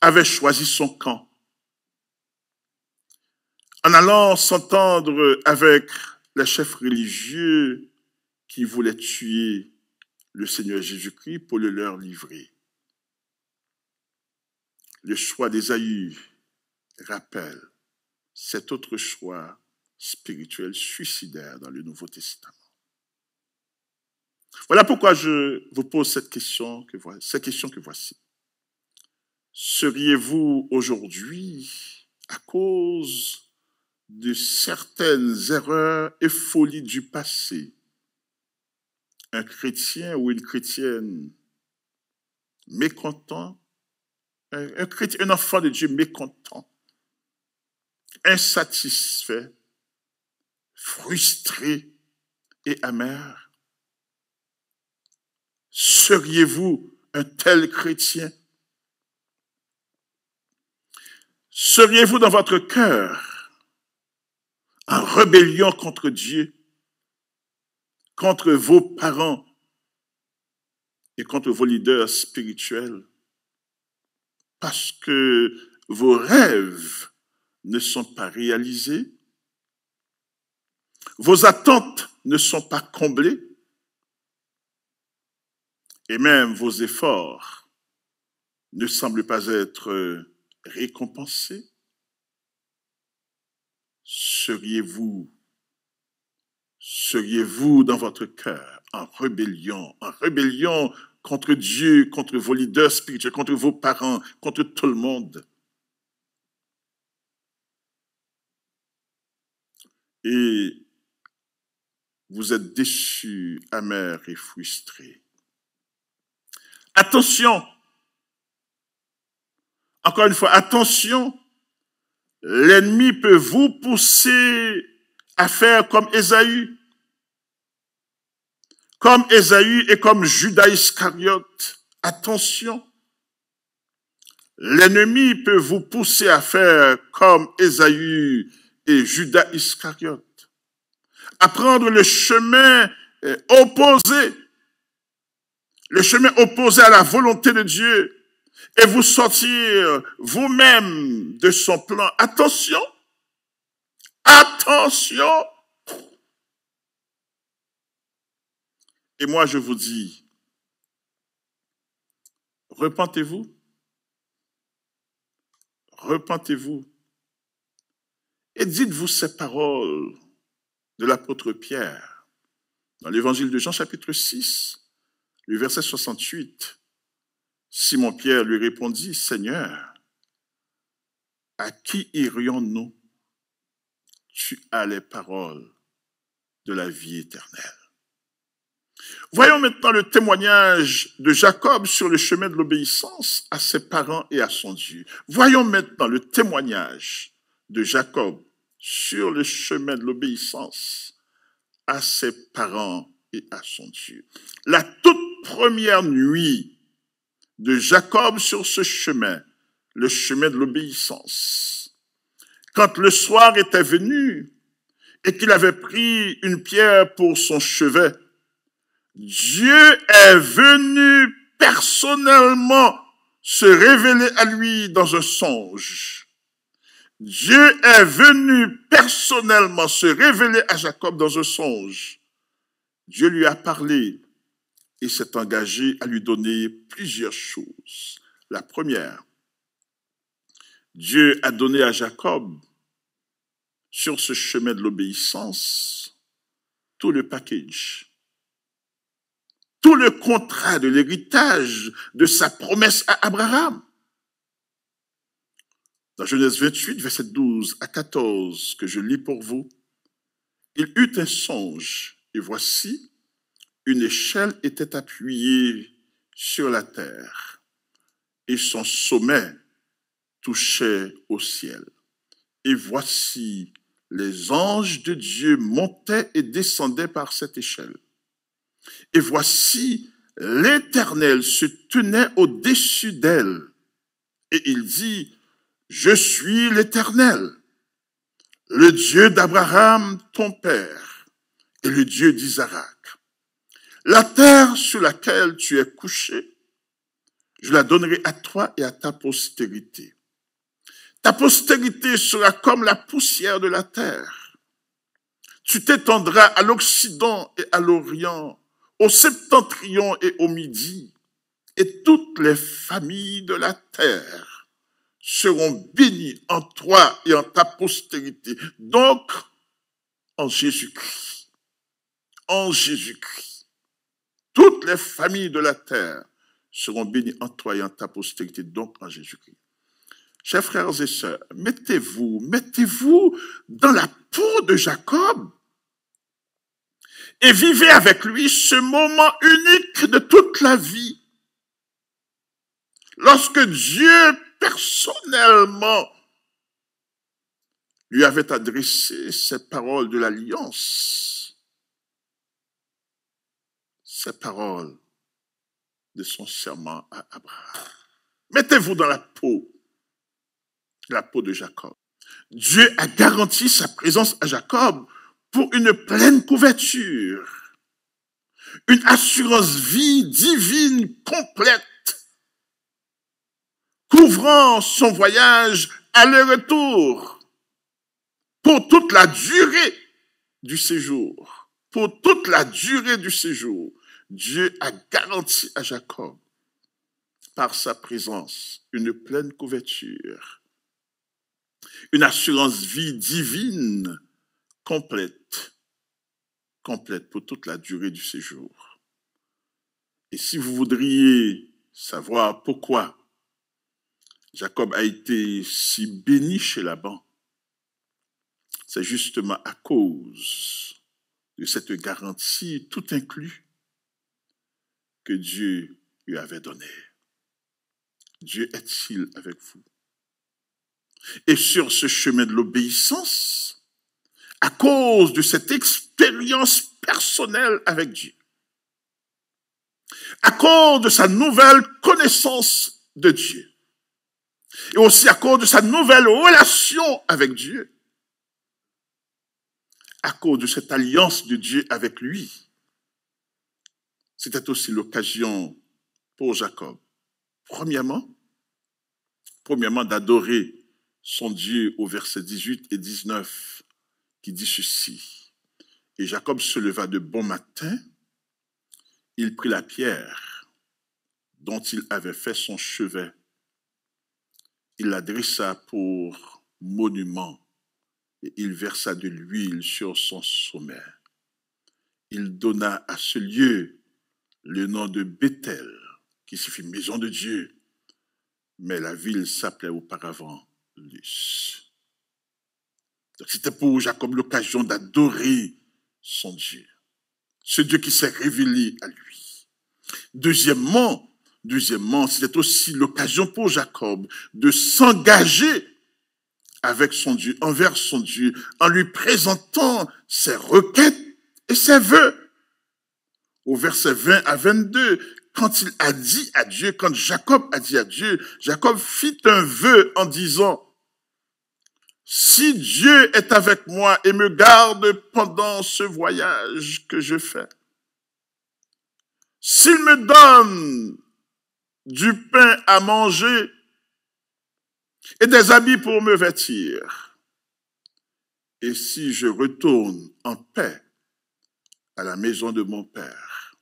avait choisi son camp, en allant s'entendre avec les chefs religieux qui voulaient tuer le Seigneur Jésus-Christ pour le leur livrer. Le choix d'Ésaü rappelle cet autre choix spirituel suicidaire dans le Nouveau Testament. Voilà pourquoi je vous pose ces questions que voici. Seriez-vous aujourd'hui, à cause de certaines erreurs et folies du passé, un chrétien ou une chrétienne mécontent, un enfant de Dieu mécontent, insatisfait, frustré et amer? Seriez-vous un tel chrétien? Seriez-vous dans votre cœur en rébellion contre Dieu, contre vos parents et contre vos leaders spirituels, parce que vos rêves ne sont pas réalisés, Vos attentes ne sont pas comblées et même vos efforts ne semblent pas être récompensés. Seriez-vous dans votre cœur en rébellion contre Dieu, contre vos leaders spirituels, contre vos parents, contre tout le monde? Et vous êtes déçus, amers et frustrés. Attention! Encore une fois, attention! L'ennemi peut vous pousser à faire comme Ésaü et comme Judas Iscariote. Attention! L'ennemi peut vous pousser à faire comme Ésaü et Judas Iscariote, à prendre le chemin opposé à la volonté de Dieu et vous sortir vous-même de son plan. Attention! Attention! Et moi je vous dis, repentez-vous. Repentez-vous. Et dites-vous ces paroles de l'apôtre Pierre dans l'évangile de Jean chapitre 6, le verset 68. Simon-Pierre lui répondit, « Seigneur, à qui irions-nous? Tu as les paroles de la vie éternelle. » Voyons maintenant le témoignage de Jacob sur le chemin de l'obéissance à ses parents et à son Dieu. Voyons maintenant le témoignage de Jacob sur le chemin de l'obéissance à ses parents et à son Dieu. La toute première nuit de Jacob sur ce chemin, le chemin de l'obéissance, quand le soir était venu et qu'il avait pris une pierre pour son chevet, Dieu est venu personnellement se révéler à lui dans un songe. Dieu est venu personnellement se révéler à Jacob dans un songe. Dieu lui a parlé et s'est engagé à lui donner plusieurs choses. La première, Dieu a donné à Jacob, sur ce chemin de l'obéissance, tout le package, tout le contrat de l'héritage de sa promesse à Abraham. Dans Genèse 28, verset 12 à 14, que je lis pour vous, il eut un songe, et voici, une échelle était appuyée sur la terre, et son sommet touchait au ciel. Et voici, les anges de Dieu montaient et descendaient par cette échelle. Et voici, l'Éternel se tenait au-dessus d'elle. Et il dit, « Je suis l'Éternel, le Dieu d'Abraham, ton père, et le Dieu d'Isaac. La terre sur laquelle tu es couché, je la donnerai à toi et à ta postérité. Ta postérité sera comme la poussière de la terre. Tu t'étendras à l'Occident et à l'Orient, au septentrion et au midi, et toutes les familles de la terre seront bénies en toi et en ta postérité. » Donc, en Jésus-Christ, toutes les familles de la terre seront bénies en toi et en ta postérité, donc en Jésus-Christ. Chers frères et sœurs, mettez-vous dans la peau de Jacob et vivez avec lui ce moment unique de toute la vie. Lorsque Dieu personnellement lui avait adressé ces paroles de l'alliance, ces paroles de son serment à Abraham. Mettez-vous dans la peau de Jacob. Dieu a garanti sa présence à Jacob pour une pleine couverture, une assurance vie divine complète, couvrant son voyage aller-retour pour toute la durée du séjour, pour toute la durée du séjour, Dieu a garanti à Jacob, par sa présence, une pleine couverture, une assurance vie divine complète pour toute la durée du séjour. Et si vous voudriez savoir pourquoi Jacob a été si béni chez Laban, c'est justement à cause de cette garantie tout inclus que Dieu lui avait donnée. Dieu est-il avec vous? Et sur ce chemin de l'obéissance, à cause de cette expérience personnelle avec Dieu, à cause de sa nouvelle connaissance de Dieu, et aussi à cause de sa nouvelle relation avec Dieu, à cause de cette alliance de Dieu avec lui, c'était aussi l'occasion pour Jacob, premièrement d'adorer son Dieu au verset 18 et 19, qui dit ceci. Et Jacob se leva de bon matin, il prit la pierre dont il avait fait son chevet, il la dressa pour monument, et il versa de l'huile sur son sommet. Il donna à ce lieu le nom de Béthel, qui signifie maison de Dieu, mais la ville s'appelait auparavant Luz. Donc c'était pour Jacob l'occasion d'adorer son Dieu, ce Dieu qui s'est révélé à lui. Deuxièmement, c'était aussi l'occasion pour Jacob de s'engager avec son Dieu, envers son Dieu, en lui présentant ses requêtes et ses vœux. Au verset 20 à 22, quand il a dit à Dieu, quand Jacob a dit à Dieu, Jacob fit un vœu en disant, si Dieu est avec moi et me garde pendant ce voyage que je fais, s'il me donne du pain à manger et des habits pour me vêtir, et si je retourne en paix à la maison de mon père,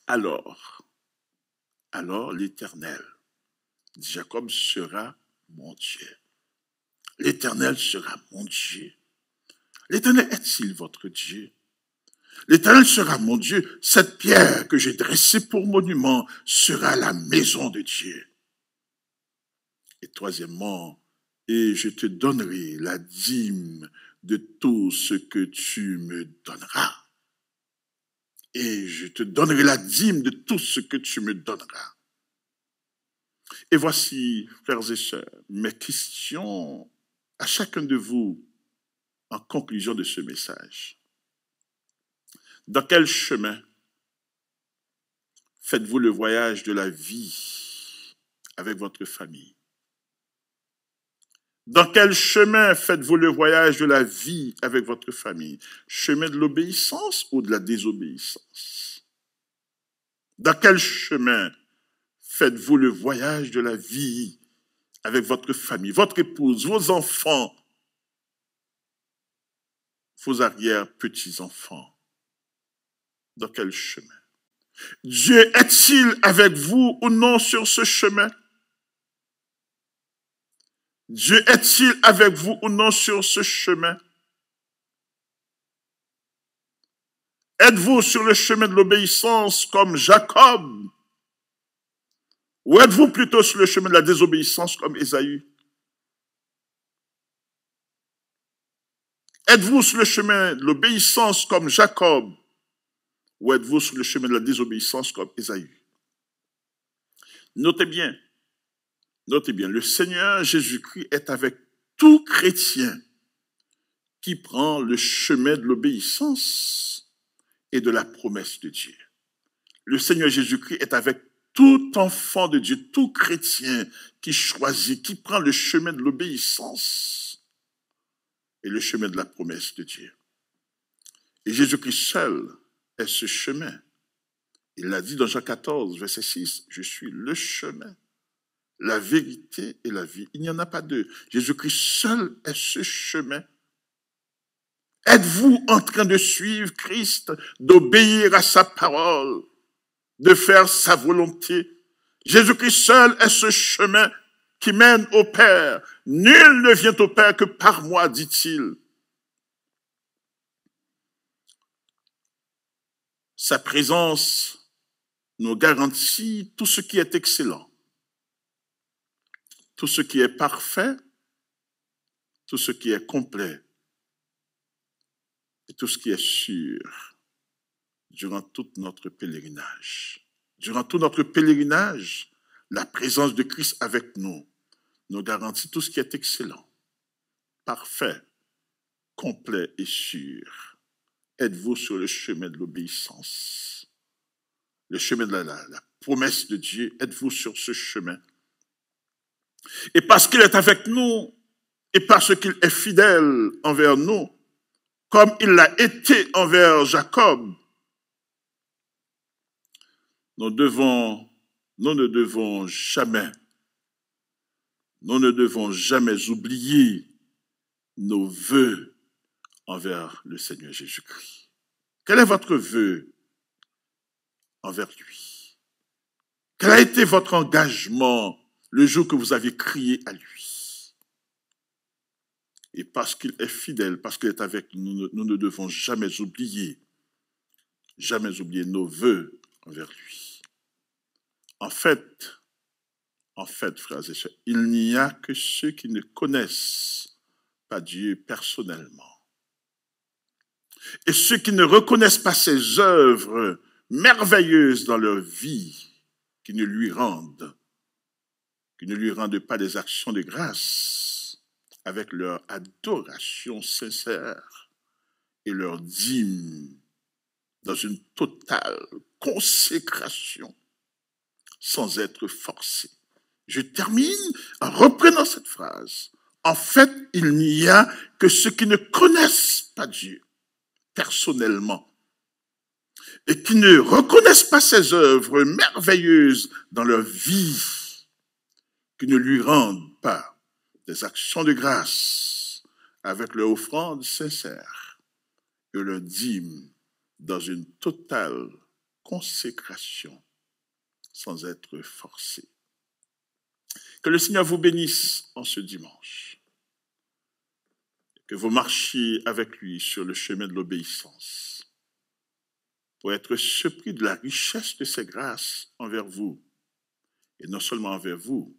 alors l'Éternel, dit Jacob, sera mon Dieu. L'Éternel sera mon Dieu. L'Éternel est-il votre Dieu? L'Éternel sera mon Dieu. Cette pierre que j'ai dressée pour monument sera la maison de Dieu. Et troisièmement, et je te donnerai la dîme de tout ce que tu me donneras. Et je te donnerai la dîme de tout ce que tu me donneras. Et voici, frères et sœurs, mes questions à chacun de vous en conclusion de ce message. Dans quel chemin faites-vous le voyage de la vie avec votre famille? Dans quel chemin faites-vous le voyage de la vie avec votre famille? Chemin de l'obéissance ou de la désobéissance? Dans quel chemin faites-vous le voyage de la vie avec votre famille, votre épouse, vos enfants, vos arrière-petits-enfants? Dans quel chemin? Dieu est-il avec vous ou non sur ce chemin? Dieu est-il avec vous ou non sur ce chemin? Êtes-vous sur le chemin de l'obéissance comme Jacob? Ou êtes-vous plutôt sur le chemin de la désobéissance comme Ésaü? Êtes-vous sur le chemin de l'obéissance comme Jacob? Ou êtes-vous sur le chemin de la désobéissance comme Ésaü? Notez bien, le Seigneur Jésus-Christ est avec tout chrétien qui prend le chemin de l'obéissance et de la promesse de Dieu. Le Seigneur Jésus-Christ est avec tout enfant de Dieu, tout chrétien qui choisit, qui prend le chemin de l'obéissance et le chemin de la promesse de Dieu. Et Jésus-Christ seul est ce chemin. Il l'a dit dans Jean 14, verset 6, « Je suis le chemin, la vérité et la vie. » Il n'y en a pas deux. Jésus-Christ seul est ce chemin. Êtes-vous en train de suivre Christ, d'obéir à sa parole, de faire sa volonté? Jésus-Christ seul est ce chemin qui mène au Père. Nul ne vient au Père que par moi, dit-il. Sa présence nous garantit tout ce qui est excellent, tout ce qui est parfait, tout ce qui est complet et tout ce qui est sûr durant tout notre pèlerinage. Durant tout notre pèlerinage, la présence de Christ avec nous nous garantit tout ce qui est excellent, parfait, complet et sûr. Êtes-vous sur le chemin de l'obéissance? Le chemin de la promesse de Dieu, êtes-vous sur ce chemin? Et parce qu'il est avec nous, et parce qu'il est fidèle envers nous, comme il l'a été envers Jacob, nous ne devons jamais oublier nos vœux envers le Seigneur Jésus-Christ. Quel est votre vœu envers lui? Quel a été votre engagement le jour que vous avez crié à lui? Et parce qu'il est fidèle, parce qu'il est avec nous, nous ne devons jamais oublier nos vœux envers lui. En fait, frères et sœurs, il n'y a que ceux qui ne connaissent pas Dieu personnellement. Et ceux qui ne reconnaissent pas ses œuvres merveilleuses dans leur vie, qui ne lui rendent pas des actions de grâce avec leur adoration sincère et leur dîme dans une totale consécration sans être forcé. Je termine en reprenant cette phrase. En fait, il n'y a que ceux qui ne connaissent pas Dieu personnellement et qui ne reconnaissent pas ses œuvres merveilleuses dans leur vie, qui ne lui rendent pas des actions de grâce avec leur offrande sincère et leur dîme dans une totale consécration sans être forcé. Que le Seigneur vous bénisse en ce dimanche. Que vous marchiez avec lui sur le chemin de l'obéissance pour être surpris de la richesse de ses grâces envers vous, et non seulement envers vous,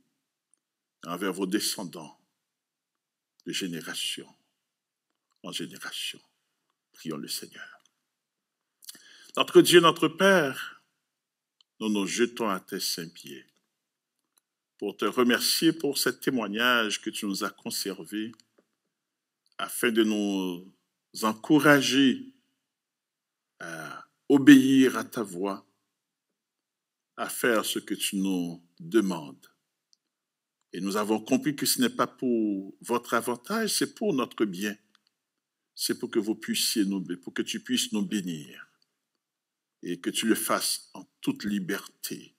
mais envers vos descendants de génération en génération. Prions le Seigneur. Notre Dieu, notre Père, nous nous jetons à tes saints pieds pour te remercier pour ce témoignage que tu nous as conservé afin de nous encourager à obéir à ta voix, à faire ce que tu nous demandes. Et nous avons compris que ce n'est pas pour votre avantage, c'est pour notre bien. C'est pour que tu puisses nous bénir et que tu le fasses en toute liberté.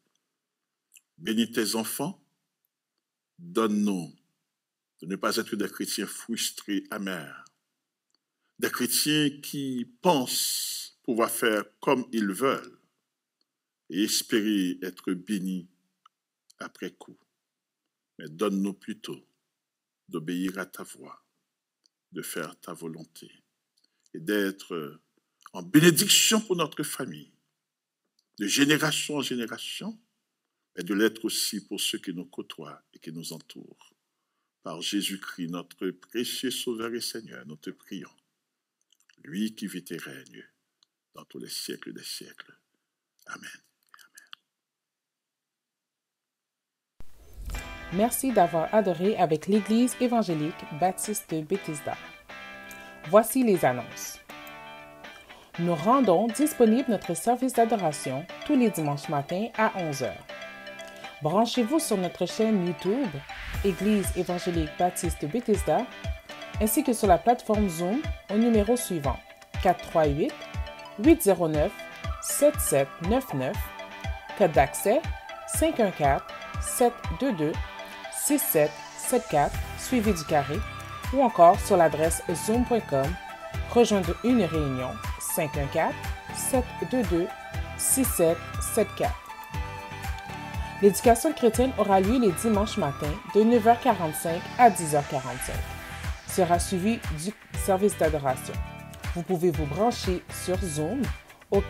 Bénis tes enfants, donne-nous de ne pas être des chrétiens frustrés, amers, des chrétiens qui pensent pouvoir faire comme ils veulent et espérer être bénis après coup. Mais donne-nous plutôt d'obéir à ta voix, de faire ta volonté et d'être en bénédiction pour notre famille, de génération en génération, et de l'être aussi pour ceux qui nous côtoient et qui nous entourent. Par Jésus-Christ, notre précieux Sauveur et Seigneur, nous te prions. Lui qui vit et règne dans tous les siècles des siècles. Amen. Merci d'avoir adoré avec l'Église évangélique baptiste de Bethesda. Voici les annonces. Nous rendons disponible notre service d'adoration tous les dimanches matins à 11h. Branchez-vous sur notre chaîne YouTube Église évangélique baptiste de Bethesda ainsi que sur la plateforme Zoom au numéro suivant 438-809-7799, code d'accès 514-722-6774 suivi du carré ou encore sur l'adresse zoom.com rejoindre une réunion, 514-722-6774. L'éducation chrétienne aura lieu les dimanches matins de 9h45 à 10h45. Sera suivi du service d'adoration. Vous pouvez vous brancher sur Zoom au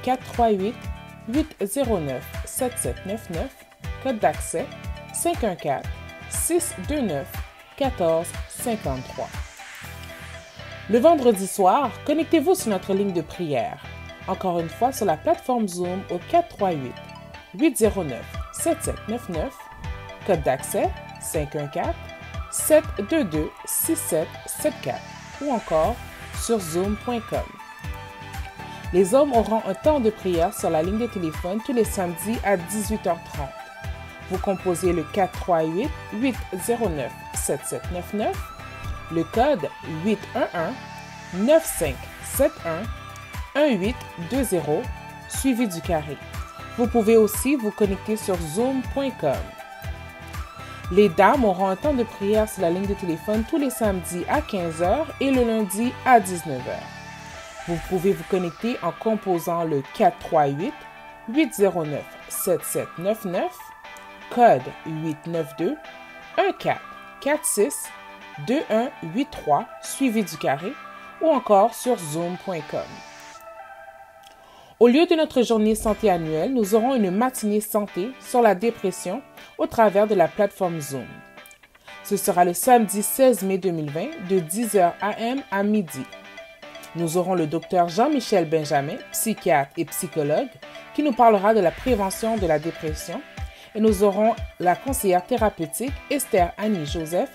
438-809-7799, code d'accès 514-629-1453. Le vendredi soir, connectez-vous sur notre ligne de prière. Encore une fois, sur la plateforme Zoom au 438-809-7799, code d'accès 514-722-6774 ou encore sur zoom.com. Les hommes auront un temps de prière sur la ligne de téléphone tous les samedis à 18h30. Vous composez le 438-809-7799, le code 811-9571-1820, suivi du carré. Vous pouvez aussi vous connecter sur zoom.com. Les dames auront un temps de prière sur la ligne de téléphone tous les samedis à 15h et le lundi à 19h. Vous pouvez vous connecter en composant le 438-809-7799, code 892-1446-2183, suivi du carré, ou encore sur zoom.com. Au lieu de notre journée santé annuelle, nous aurons une matinée santé sur la dépression au travers de la plateforme Zoom. Ce sera le samedi 16 mai 2020 de 10h AM à midi. Nous aurons le docteur Jean-Michel Benjamin, psychiatre et psychologue, qui nous parlera de la prévention de la dépression, et nous aurons la conseillère thérapeutique Esther Annie Joseph,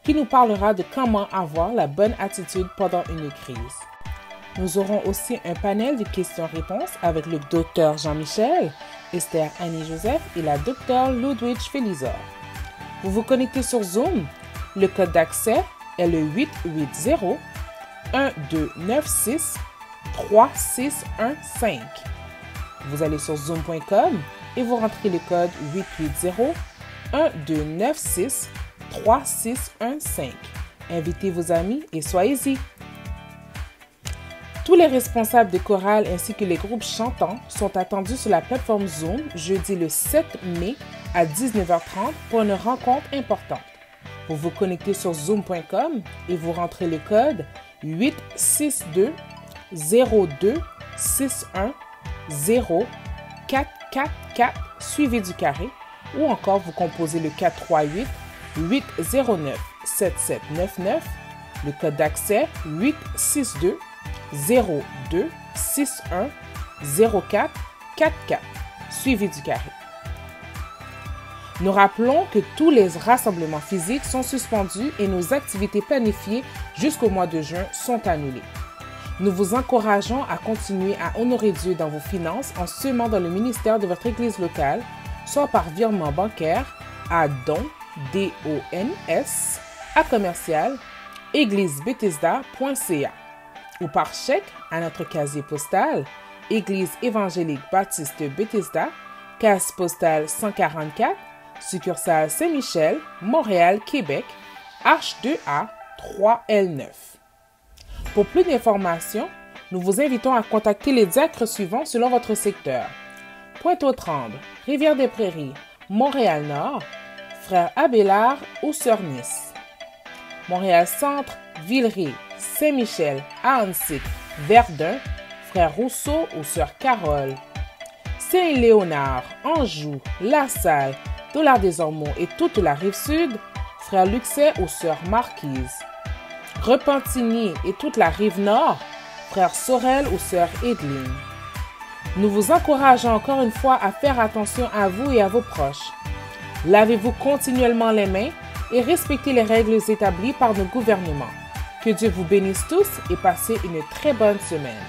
qui nous parlera de comment avoir la bonne attitude pendant une crise. Nous aurons aussi un panel de questions-réponses avec le docteur Jean-Michel, Esther Annie Joseph et la docteure Ludwig Felizor. Vous vous connectez sur Zoom. Le code d'accès est le 880-1296-3615. Vous allez sur zoom.com et vous rentrez le code 880-1296-3615. Invitez vos amis et soyez-y. Tous les responsables de chorale ainsi que les groupes chantants sont attendus sur la plateforme Zoom jeudi le 7 mai à 19h30 pour une rencontre importante. Vous vous connectez sur zoom.com et vous rentrez le code 862-0261-0444 suivi du carré ou encore vous composez le 438-809-7799, le code d'accès 862-0261-0444 suivi du carré. Nous rappelons que tous les rassemblements physiques sont suspendus et nos activités planifiées jusqu'au mois de juin sont annulées. Nous vous encourageons à continuer à honorer Dieu dans vos finances en semant dans le ministère de votre église locale, soit par virement bancaire à dons, D-O-N-S, à commercial, églisebethesda.ca ou par chèque à notre casier postal, Église évangélique baptiste Bethesda, case postale 144, succursale Saint-Michel, Montréal, Québec, H2A 3L9. Pour plus d'informations, nous vous invitons à contacter les diacres suivants selon votre secteur. Pointe-aux-Trembles, Rivière-des-Prairies, Montréal-Nord, Frère Abélard ou Sœur Nice. Montréal-Centre, Villeray, Saint-Michel, Ahuntsic, Verdun, Frère Rousseau ou Sœur Carole. Saint-Léonard, Anjou, La Salle, Dollard-des-Ormeaux et toute la Rive-Sud, Frère Luxet ou Sœur Marquise. Repentigny et toute la Rive-Nord, Frère Sorel ou Sœur Edline. Nous vous encourageons encore une fois à faire attention à vous et à vos proches. Lavez-vous continuellement les mains et respectez les règles établies par nos gouvernements. Que Dieu vous bénisse tous et passez une très bonne semaine.